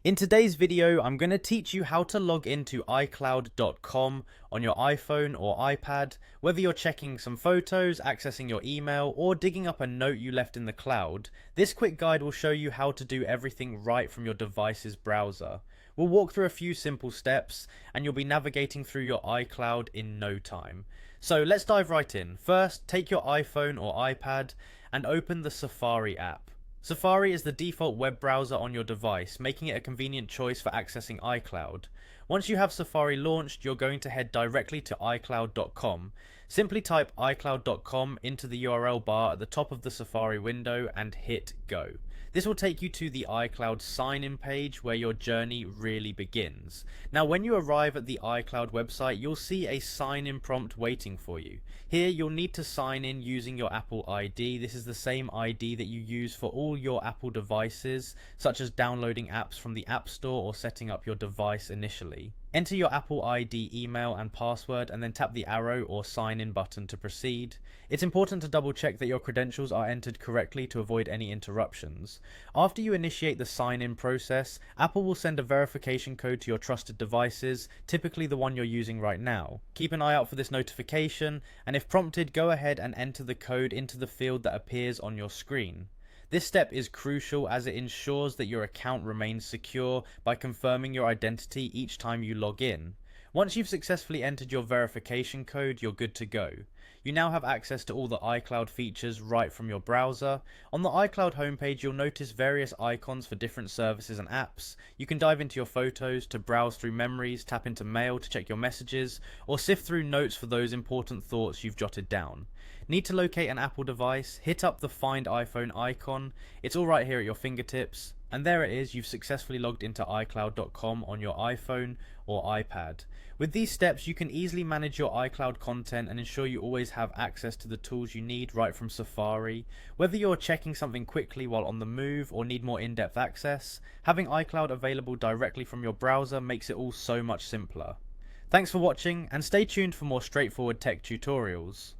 In today's video, I'm going to teach you how to log into iCloud.com on your iPhone or iPad, whether you're checking some photos, accessing your email, or digging up a note you left in the cloud. This quick guide will show you how to do everything right from your device's browser. We'll walk through a few simple steps, and you'll be navigating through your iCloud in no time. So let's dive right in. First, take your iPhone or iPad and open the Safari app. Safari is the default web browser on your device, making it a convenient choice for accessing iCloud. Once you have Safari launched, you're going to head directly to iCloud.com. Simply type iCloud.com into the URL bar at the top of the Safari window and hit go. This will take you to the iCloud sign-in page where your journey really begins. Now, when you arrive at the iCloud website, you'll see a sign-in prompt waiting for you. Here, you'll need to sign in using your Apple ID. This is the same ID that you use for all your Apple devices, such as downloading apps from the App Store or setting up your device initially. Enter your Apple ID email and password and then tap the arrow or sign in button to proceed. It's important to double check that your credentials are entered correctly to avoid any interruptions. After you initiate the sign in process, Apple will send a verification code to your trusted devices, typically the one you're using right now. Keep an eye out for this notification, and if prompted, go ahead and enter the code into the field that appears on your screen. This step is crucial as it ensures that your account remains secure by confirming your identity each time you log in. Once you've successfully entered your verification code, you're good to go. You now have access to all the iCloud features right from your browser. On the iCloud homepage, you'll notice various icons for different services and apps. You can dive into your photos to browse through memories, tap into mail to check your messages, or sift through notes for those important thoughts you've jotted down. Need to locate an Apple device? Hit up the Find iPhone icon. It's all right here at your fingertips. And there it is, you've successfully logged into iCloud.com on your iPhone or iPad. With these steps, you can easily manage your iCloud content and ensure you always have access to the tools you need right from Safari. Whether you're checking something quickly while on the move or need more in-depth access, having iCloud available directly from your browser makes it all so much simpler. Thanks for watching, and stay tuned for more straightforward tech tutorials.